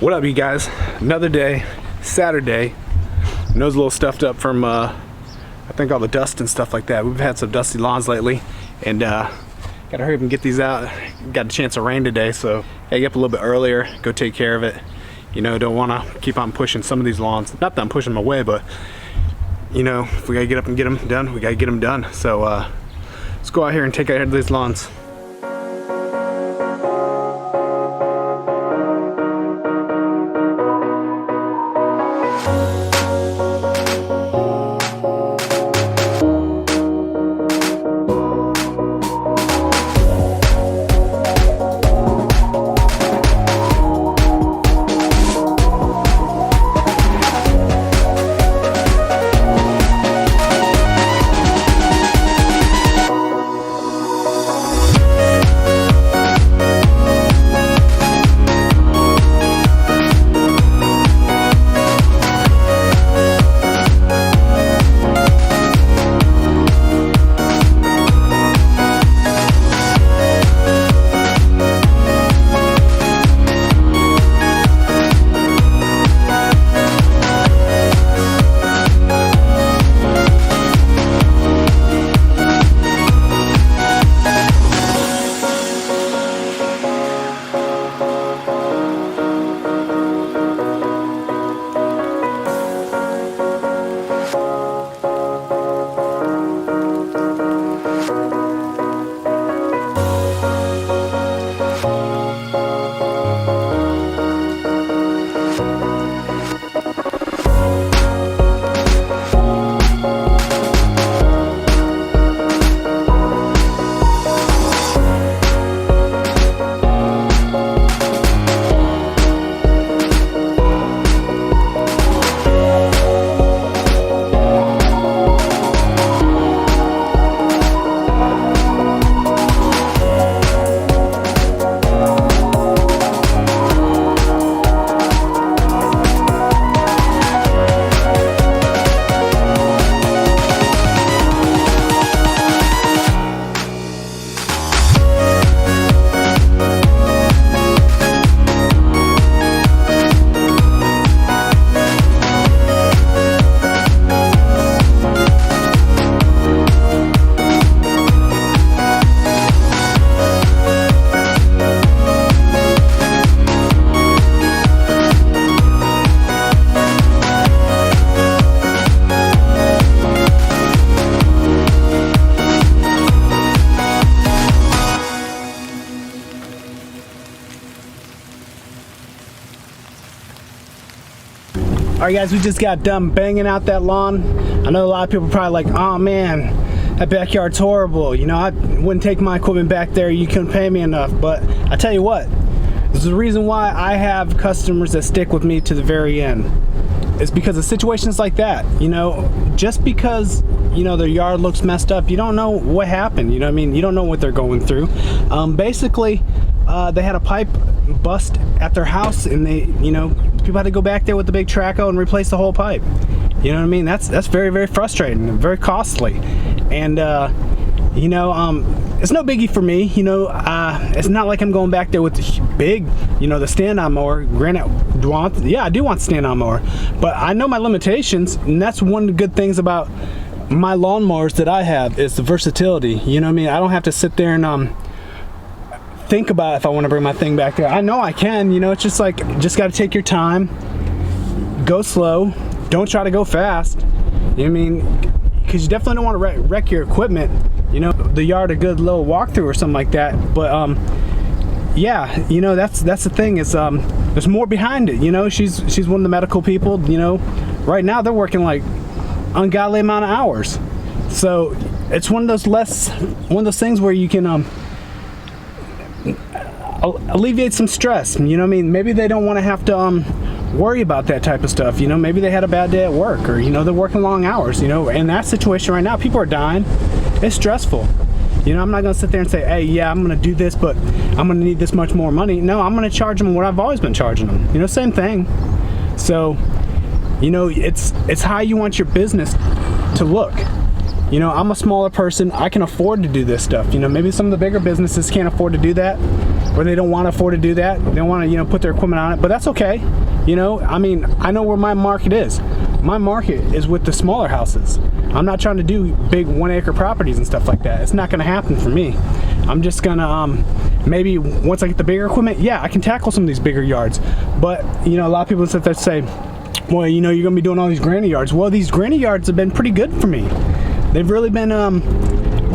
What up, you guys? Another day, Saturday. Nose a little stuffed up from I think all the dust and stuff like that. We've had some dusty lawns lately, and gotta hurry up and get these out. Got a chance of rain today, so gotta get up a little bit earlier, go take care of it. You know, don't want to keep on pushing some of these lawns. Not that I'm pushing them away, but you know, if we gotta get up and get them done, we gotta get them done. So let's go out here and take care of these lawns. Alright guys, we just got done banging out that lawn. I know a lot of people are probably like, oh man, that backyard's horrible. You know, I wouldn't take my equipment back there, you couldn't pay me enough. But I tell you what, this is the reason why I have customers that stick with me to the very end. It's because of situations like that. You know, just because, you know, their yard looks messed up, you don't know what happened. You know what I mean? You don't know what they're going through. Basically, they had a pipe bust at their house, and they, you know, people had to go back there with the big trackhoe and replace the whole pipe. You know what I mean? That's very, very frustrating and very costly. And you know, it's no biggie for me. You know, it's not like I'm going back there with the big, you know, the stand-on mower. Granted, I do want the stand-on mower, but I know my limitations, and that's one of the good things about my lawnmowers that I have is the versatility. You know what I mean? I don't have to sit there and think about if I want to bring my thing back there. I know I can. You know, it's just like, just got to take your time, go slow, don't try to go fast. You know what I mean? Because you definitely don't want to wreck your equipment. You know, the yard a good little walkthrough or something like that. But yeah, you know, that's the thing is there's more behind it. You know, she's one of the medical people. You know, right now they're working like ungodly amount of hours. So it's one of those things where you can alleviate some stress. You know what I mean? Maybe they don't want to have to worry about that type of stuff. You know, maybe they had a bad day at work, or you know, they're working long hours. You know, in that situation right now, people are dying. It's stressful. You know, I'm not gonna sit there and say, hey, yeah, I'm gonna do this, but I'm gonna need this much more money. No, I'm gonna charge them what I've always been charging them. You know, same thing. So, you know, it's how you want your business to look. You know, I'm a smaller person. I can afford to do this stuff. You know, maybe some of the bigger businesses can't afford to do that, or they don't want to afford to do that. They don't want to, you know, put their equipment on it, but that's okay. You know, I mean, I know where my market is. My market is with the smaller houses. I'm not trying to do big 1 acre properties and stuff like that. It's not going to happen for me. I'm just gonna maybe once I get the bigger equipment, yeah, I can tackle some of these bigger yards. But you know, a lot of people sit there and say, well, you know, you're gonna be doing all these granny yards. Well, these granny yards have been pretty good for me. They've really been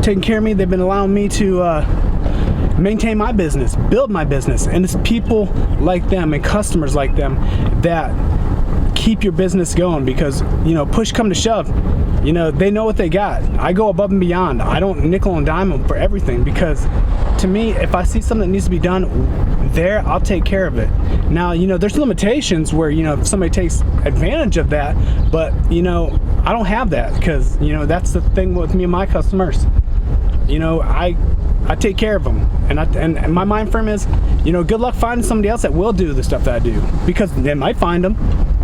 taking care of me. They've been allowing me to maintain my business, build my business, and it's people like them and customers like them that keep your business going, because you know, push come to shove, you know, they know what they got. I go above and beyond. I don't nickel and dime them for everything, because to me, if I see something that needs to be done there, I'll take care of it. Now, you know, there's limitations where, you know, if somebody takes advantage of that, but you know, I don't have that, because you know, that's the thing with me and my customers. You know, I take care of them, and my mind frame is, you know, good luck finding somebody else that will do the stuff that I do, because they might find them,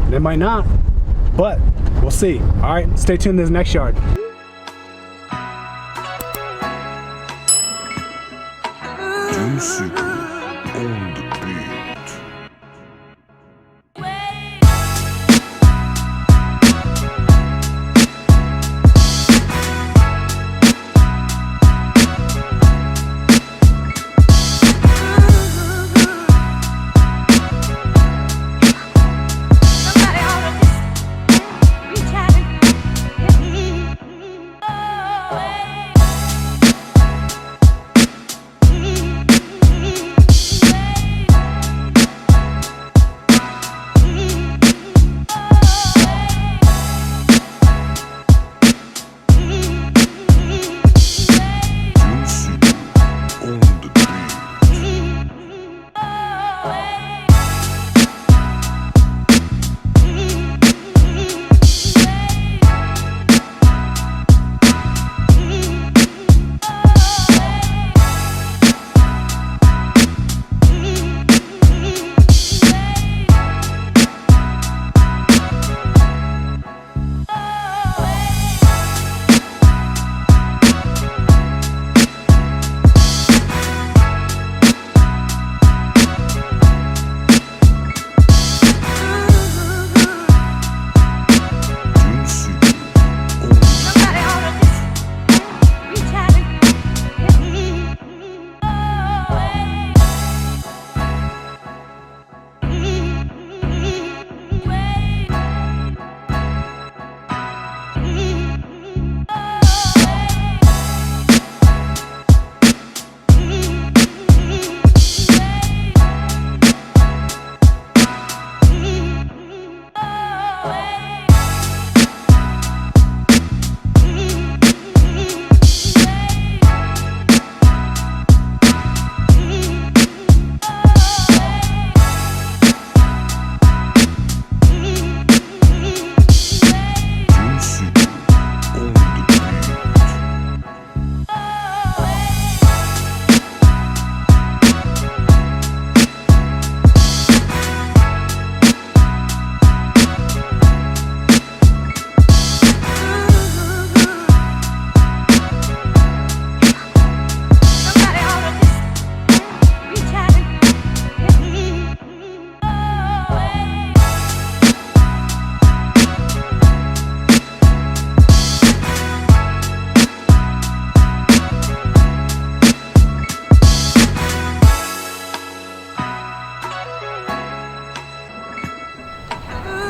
they might not, but we'll see. All right, stay tuned to this next yard. Juicy on the beat.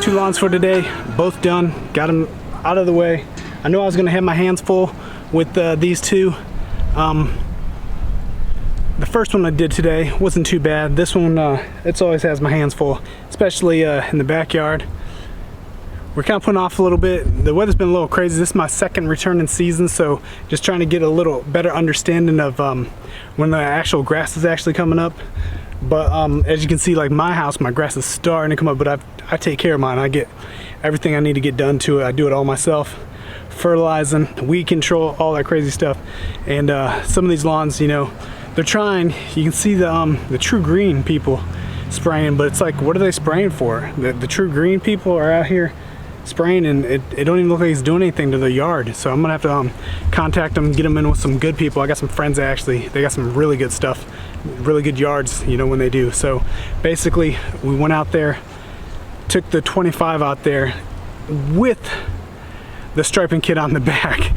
Two lawns for today, both done, got them out of the way. I knew I was gonna have my hands full with these two. The first one I did today wasn't too bad. This one, it always has my hands full, especially in the backyard. We're kind of putting off a little bit. The weather's been a little crazy. This is my second return in season, so just trying to get a little better understanding of when the actual grass is actually coming up. But as you can see, like my house, my grass is starting to come up, but I take care of mine. I get everything I need to get done to it. I do it all myself. Fertilizing, weed control, all that crazy stuff. And some of these lawns, you know, they're trying. You can see the True Green people spraying, but it's like, what are they spraying for? The True Green people are out here spraying, and it don't even look like he's doing anything to the yard. So I'm gonna have to contact him, get him in with some good people. I got some friends that actually, they got some really good stuff, really good yards, you know, when they do. So basically we went out there, took the 25 out there with the striping kit on the back,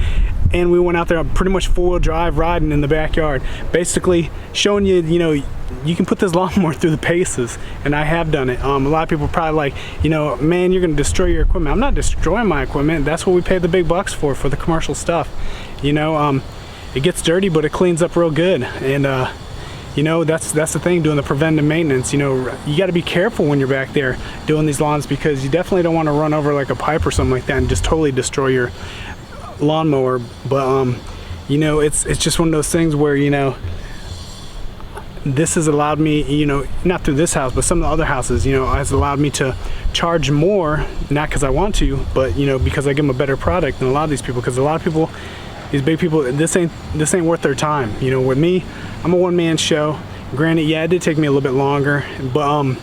and we went out there pretty much four-wheel drive riding in the backyard, basically showing you, you know, you can put this lawnmower through the paces, and I have done it. A lot of people are probably like, you know, man, you're gonna destroy your equipment. I'm not destroying my equipment. That's what we pay the big bucks for the commercial stuff. You know, it gets dirty, but it cleans up real good. And you know, that's the thing, doing the preventive maintenance. You know, you got to be careful when you're back there doing these lawns, because you definitely don't want to run over like a pipe or something like that and just totally destroy your lawnmower. But you know, it's just one of those things where, you know, this has allowed me, you know, not through this house, but some of the other houses, you know, has allowed me to charge more, not because I want to, but, you know, because I give them a better product than a lot of these people. Because a lot of people, these big people, this ain't worth their time. You know, with me, I'm a one-man show. Granted, yeah, it did take me a little bit longer, but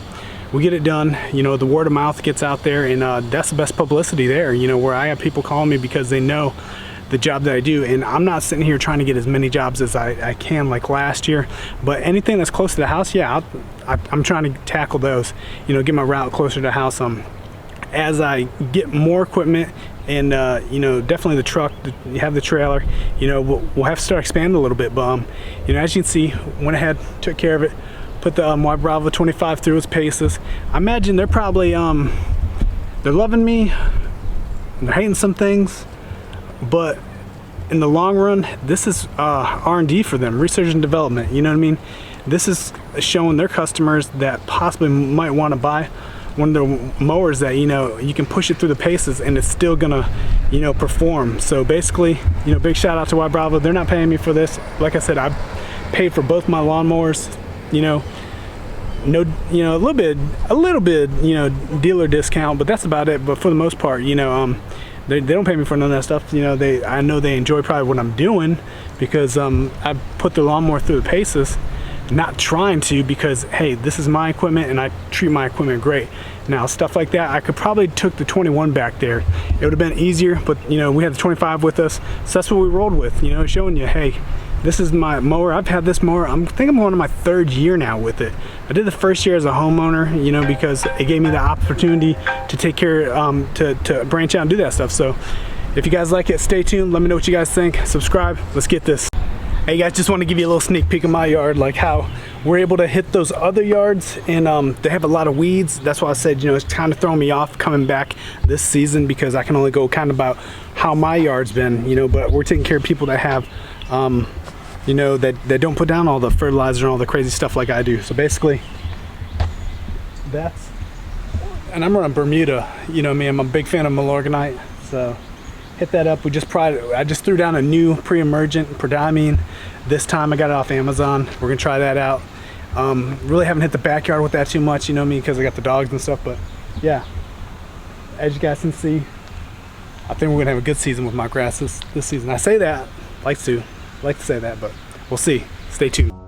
we get it done. You know, the word of mouth gets out there, and that's the best publicity there, you know, where I have people calling me because they know the job that I do. And I'm not sitting here trying to get as many jobs as I can like last year, but anything that's close to the house, yeah, I'm trying to tackle those, you know, get my route closer to the house. As I get more equipment, and you know, definitely the truck, you have the trailer, you know, we'll have to start expanding a little bit. But you know, as you can see, went ahead, took care of it, put the YBRAVO 25 through its paces. I imagine they're probably they're loving me, they're hating some things, but in the long run, this is R&D for them, research and development. You know what I mean? This is showing their customers that possibly might want to buy one of the mowers that, you know, you can push it through the paces and it's still gonna, you know, perform. So basically, you know, big shout out to YBRAVO. They're not paying me for this. Like I said, I paid for both my lawnmowers. You know, no, you know, a little bit, you know, dealer discount, but that's about it. But for the most part, you know, they don't pay me for none of that stuff. You know, I know they enjoy probably what I'm doing, because I put the lawnmower through the paces. Not trying to, because hey, this is my equipment and I treat my equipment great. Now stuff like that, I could probably took the 21 back there. It would have been easier, but you know, we had the 25 with us, so that's what we rolled with. You know, showing you, hey, this is my mower. I've had this mower, I think I'm going to my third year now with it. I did the first year as a homeowner, you know, because it gave me the opportunity to take care, to branch out and do that stuff. So if you guys like it, stay tuned. Let me know what you guys think. Subscribe. Let's get this. Hey guys, just want to give you a little sneak peek of my yard, like how we're able to hit those other yards, and they have a lot of weeds. That's why I said, you know, it's kind of throwing me off coming back this season, because I can only go kind of about how my yard's been, you know, but we're taking care of people that have, you know, that don't put down all the fertilizer and all the crazy stuff like I do. So basically, that's, and I'm running Bermuda, you know me, I'm a big fan of Milorganite, so hit that up. I just threw down a new pre-emergent prodiamine. This time I got it off Amazon. We're gonna try that out. Really haven't hit the backyard with that too much, you know me, because I got the dogs and stuff, but yeah, as you guys can see, I think we're gonna have a good season with my grass this season. I say that, like to say that, but we'll see. Stay tuned.